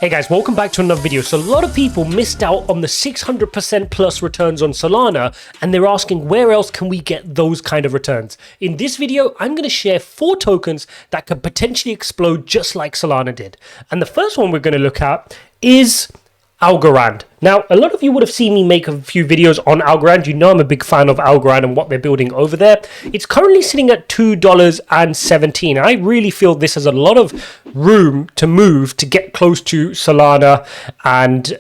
Hey guys, welcome back to another video. So a lot of people missed out on the 600% plus returns on Solana, and they're asking where else can we get those kind of returns. In this video, I'm going to share 4 tokens that could potentially explode just like Solana did. And the first one we're going to look at is Algorand. Now, a lot of you would have seen me make a few videos on Algorand. You know I'm a big fan of Algorand and what they're building over there. It's currently sitting at $2.17. I really feel this has a lot of room to move to get close to Solana and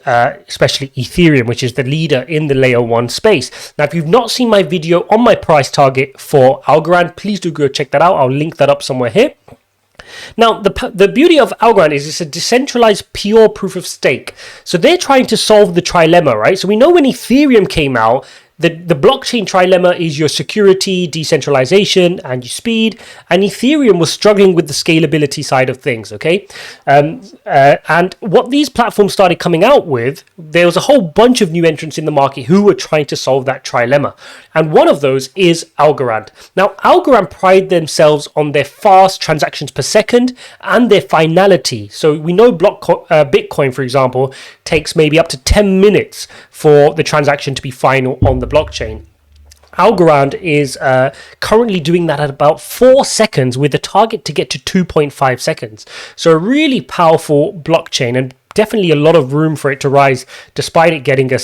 especially Ethereum, which is the leader in the layer 1 space. Now, if you've not seen my video on my price target for Algorand, please do go check that out. I'll link that up somewhere here. Now, the beauty of Algorand is it's a decentralized pure proof of stake. So they're trying to solve the trilemma, right? So we know when Ethereum came out, the blockchain trilemma is your security, decentralization, and your speed. And Ethereum was struggling with the scalability side of things, okay? And what these platforms started coming out with, there was a whole bunch of new entrants in the market who were trying to solve that trilemma. And one of those is Algorand. Now, Algorand pride themselves on their fast transactions per second and their finality. So we know Bitcoin, for example, takes maybe up to 10 minutes for the transaction to be final on the blockchain. Algorand is currently doing that at about 4 seconds with a target to get to 2.5 seconds. So a really powerful blockchain, and definitely a lot of room for it to rise despite it getting a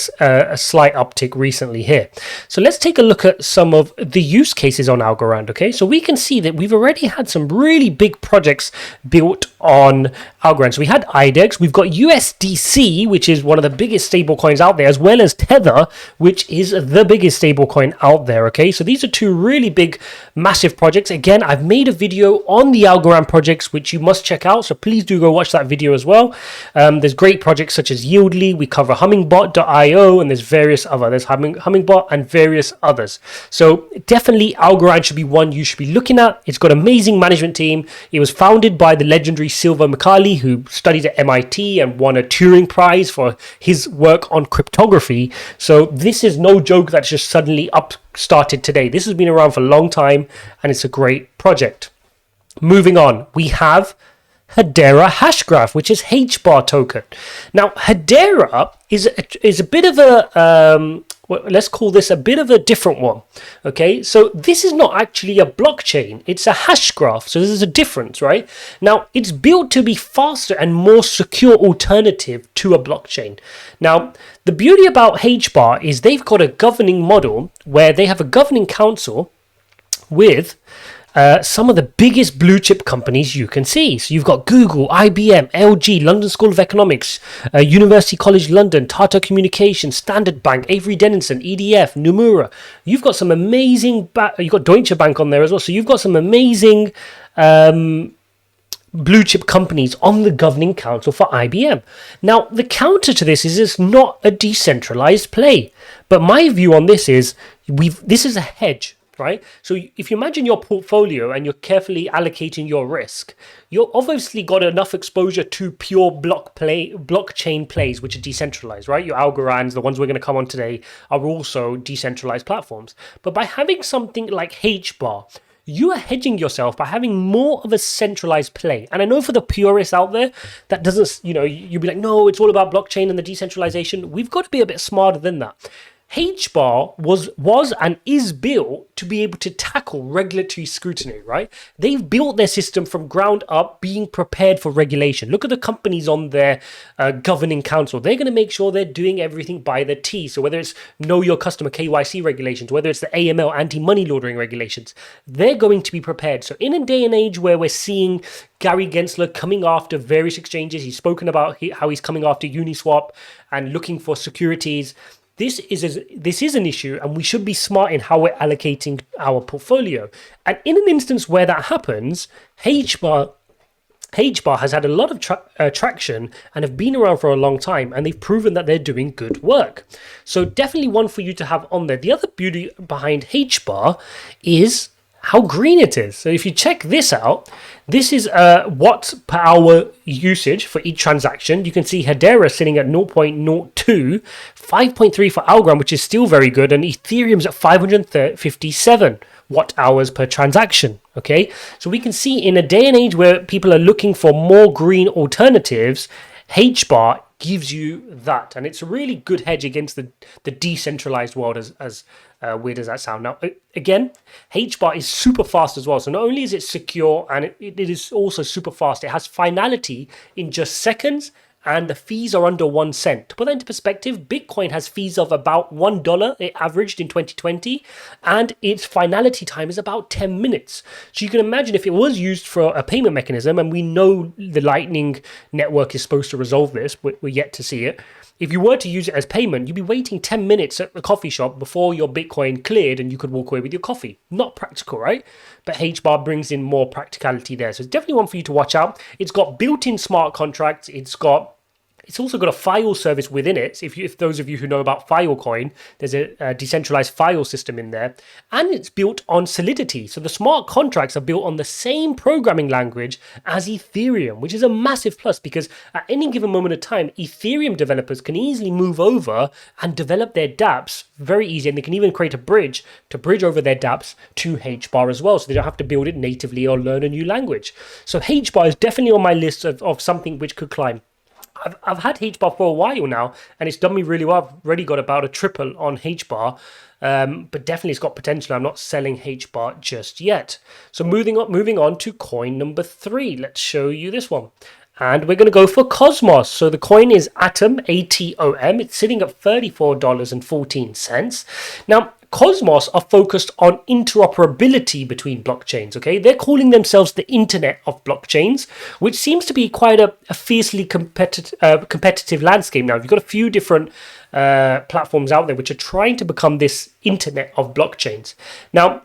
slight uptick recently here. So let's take a look at some of the use cases on Algorand, okay? So we can see that we've already had some really big projects built on Algorand. So we had IDEX, we've got USDC, which is one of the biggest stablecoins out there, as well as Tether, which is the biggest stablecoin out there, okay? So these are 2 really big, massive projects. Again, I've made a video on the Algorand projects, which you must check out, so please do go watch that video as well. There's great projects such as Yieldly, we cover Hummingbot.io, and there's various other. There's Hummingbot and various others. So definitely Algorand should be one you should be looking at. It's got an amazing management team. It was founded by the legendary Silver McCarley, who studied at MIT and won a Turing Prize for his work on cryptography. So this is no joke that's just suddenly started today. This has been around for a long time, and it's a great project. Moving on, we have Hedera Hashgraph, which is HBAR token. Now, Hedera is a bit of a let's call this a bit of a different one. Okay, so this is not actually a blockchain; it's a hash graph. So there's a difference, right? Now, it's built to be faster and more secure alternative to a blockchain. Now, the beauty about HBAR is they've got a governing model where they have a governing council with some of the biggest blue chip companies you can see. So you've got Google, IBM, LG, London School of Economics, University College London, Tata Communications, Standard Bank, Avery Dennison, EDF, Nomura. You've got some amazing, you've got Deutsche Bank on there as well. So you've got some amazing blue chip companies on the governing council for IBM. Now, the counter to this is it's not a decentralized play. But my view on this is this is a hedge. Right? So if you imagine your portfolio and you're carefully allocating your risk, you've obviously got enough exposure to pure blockchain plays, which are decentralized, right? Your Algorands, the ones we're going to come on today, are also decentralized platforms. But by having something like HBAR, you are hedging yourself by having more of a centralized play. And I know for the purists out there, that doesn't, you'll be like, no, it's all about blockchain and the decentralization. We've got to be a bit smarter than that. HBAR was and is built to be able to tackle regulatory scrutiny, right? They've built their system from ground up, being prepared for regulation. Look at the companies on their governing council. They're going to make sure they're doing everything by the T. So whether it's know your customer KYC regulations, whether it's the AML anti-money laundering regulations, they're going to be prepared. So in a day and age where we're seeing Gary Gensler coming after various exchanges, he's spoken about how he's coming after Uniswap and looking for securities. This is an issue, and we should be smart in how we're allocating our portfolio. And in an instance where that happens, HBAR has had a lot of traction and have been around for a long time, and they've proven that they're doing good work. So definitely one for you to have on there. The other beauty behind HBAR is how green it is. So if you check this out, this is watts per hour usage for each transaction. You can see Hedera sitting at 0.02, 5.3 for Algorand, which is still very good, and Ethereum's at 557 watt hours per transaction. Okay, so we can see in a day and age where people are looking for more green alternatives, HBAR gives you that, and it's a really good hedge against the decentralized world, as weird as that sound. Now, again, HBAR is super fast as well. So not only is it secure, and it is also super fast, it has finality in just seconds, and the fees are under 1 cent. To put that into perspective, Bitcoin has fees of about $1, it averaged in 2020, and its finality time is about 10 minutes. So you can imagine if it was used for a payment mechanism, and we know the Lightning network is supposed to resolve this, we're yet to see it. If you were to use it as payment, you'd be waiting 10 minutes at the coffee shop before your Bitcoin cleared and you could walk away with your coffee. Not practical, right? But HBAR brings in more practicality there. So it's definitely one for you to watch out. It's got built-in smart contracts. It's also got a file service within it. If those of you who know about Filecoin, there's a decentralized file system in there. And it's built on Solidity. So the smart contracts are built on the same programming language as Ethereum, which is a massive plus because at any given moment of time, Ethereum developers can easily move over and develop their dApps very easy. And they can even create a bridge to bridge over their dApps to HBAR as well. So they don't have to build it natively or learn a new language. So HBAR is definitely on my list of something which could climb. I've had HBAR for a while now, and it's done me really well. I've already got about a triple on HBAR, but definitely it's got potential. I'm not selling HBAR just yet. So moving on to coin number 3. Let's show you this one. And we're going to go for Cosmos. So the coin is Atom, ATOM. It's sitting at $34.14. Now, Cosmos are focused on interoperability between blockchains, okay? They're calling themselves the Internet of Blockchains, which seems to be quite a fiercely competitive landscape now. You've got a few different platforms out there which are trying to become this Internet of Blockchains. Now,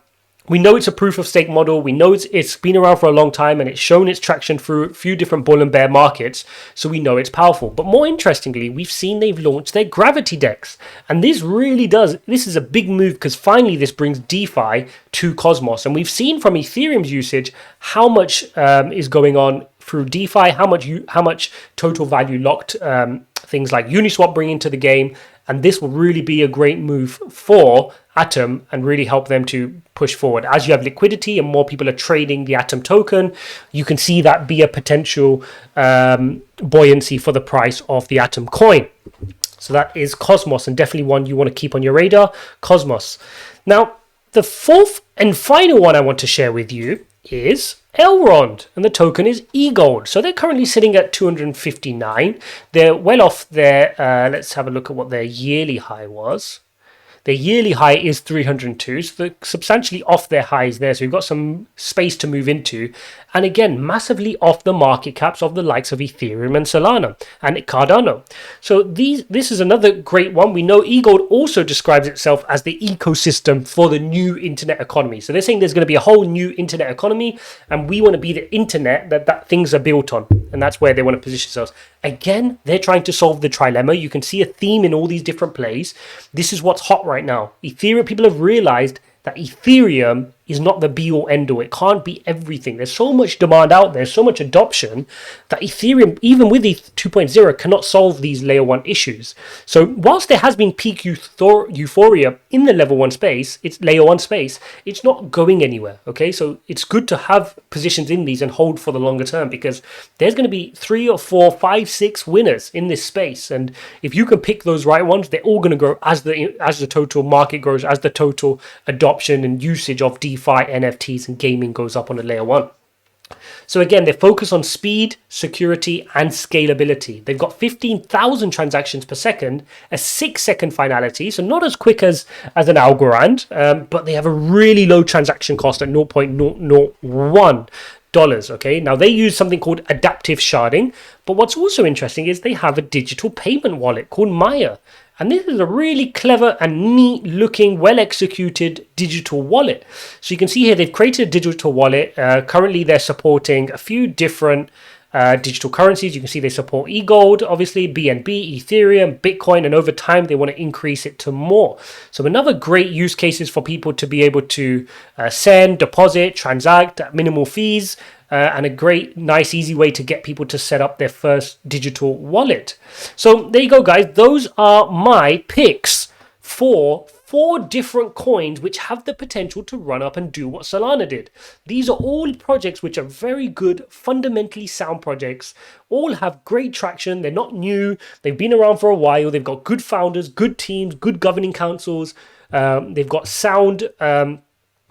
we know it's a proof of stake model. We know it's been around for a long time and it's shown its traction through a few different bull and bear markets. So we know it's powerful. But more interestingly, we've seen they've launched their Gravity DEX. And this is a big move because finally this brings DeFi to Cosmos. And we've seen from Ethereum's usage how much is going on through DeFi, how much total value locked things like Uniswap bring into the game. And this will really be a great move for Atom and really help them to push forward. As you have liquidity and more people are trading the Atom token, you can see that be a potential buoyancy for the price of the Atom coin. So that is Cosmos, and definitely one you want to keep on your radar, Cosmos. Now, the fourth and final one I want to share with you is Elrond, and the token is eGold. So they're currently sitting at 259. They're well off their, let's have a look at what their yearly high was. Their yearly high is 302, so they're substantially off their highs there. So we've got some space to move into. And again, massively off the market caps of the likes of Ethereum and Solana and Cardano. So this is another great one. We know eGold also describes itself as the ecosystem for the new internet economy. So they're saying there's going to be a whole new internet economy, and we want to be the internet that things are built on. And that's where they want to position themselves. Again, they're trying to solve the trilemma. You can see a theme in all these different plays. This is what's hot right now. Ethereum, people have realized that Ethereum is not the be-all end-all. It can't be everything. There's so much demand out there, so much adoption, that Ethereum, even with ETH 2.0, cannot solve these layer 1 issues. So whilst there has been peak euphoria in the level 1 space, it's layer 1 space, it's not going anywhere, okay? So it's good to have positions in these and hold for the longer term, because there's going to be 3 or 4, 5, 6 winners in this space. And if you can pick those right ones, they're all going to grow as the total market grows, as the total adoption and usage of DeFi, NFTs and gaming goes up on a layer 1. So again, they focus on speed, security and scalability. They've got 15,000 transactions per second, a 6-second finality, so not as quick as an Algorand, but they have a really low transaction cost at $0.001. Okay, now they use something called adaptive sharding, but what's also interesting is they have a digital payment wallet called Maya. And this is a really clever and neat looking, well executed digital wallet. So you can see here they've created a digital wallet. Currently they're supporting a few different digital currencies. You can see they support eGold, obviously, BNB, Ethereum, Bitcoin, and over time they want to increase it to more. So another great use cases for people to be able to send, deposit, transact at minimal fees, and a great, nice, easy way to get people to set up their first digital wallet. So there you go, guys. Those are my picks for 4 different coins which have the potential to run up and do what Solana did. These are all projects which are very good, fundamentally sound projects, all have great traction. They're not new, they've been around for a while, they've got good founders, good teams, good governing councils, they've got sound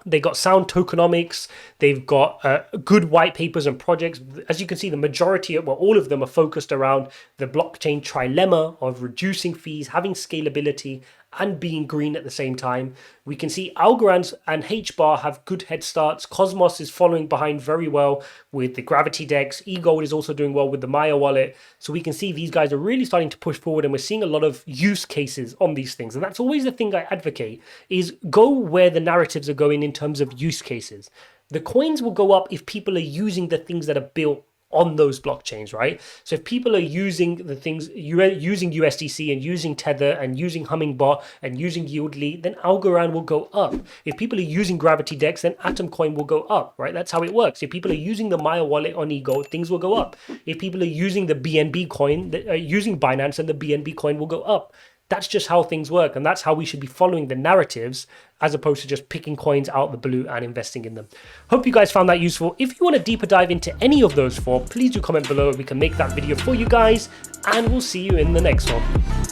tokenomics, they've got good white papers and projects. As you can see, the majority of, well, all of them are focused around the blockchain trilemma of reducing fees, having scalability, and being green at the same time. We can see Algorand and HBAR have good head starts. Cosmos is following behind very well with the Gravity DEX. eGold is also doing well with the Maya wallet. So we can see these guys are really starting to push forward, and we're seeing a lot of use cases on these things. And that's always the thing I advocate, is go where the narratives are going in terms of use cases. The coins will go up if people are using the things that are built on those blockchains, right? So if people are using the things, using USDC and using Tether and using Hummingbot and using Yieldly, then Algorand will go up. If people are using Gravity DEX, then Atom Coin will go up, right? That's how it works. If people are using the Maya wallet on eGold, things will go up. If people are using the BNB coin, using Binance, and the BNB coin will go up. That's just how things work, and that's how we should be following the narratives as opposed to just picking coins out of the blue and investing in them. Hope you guys found that useful. If you want a deeper dive into any of those 4, please do comment below. We can make that video for you guys, and we'll see you in the next one.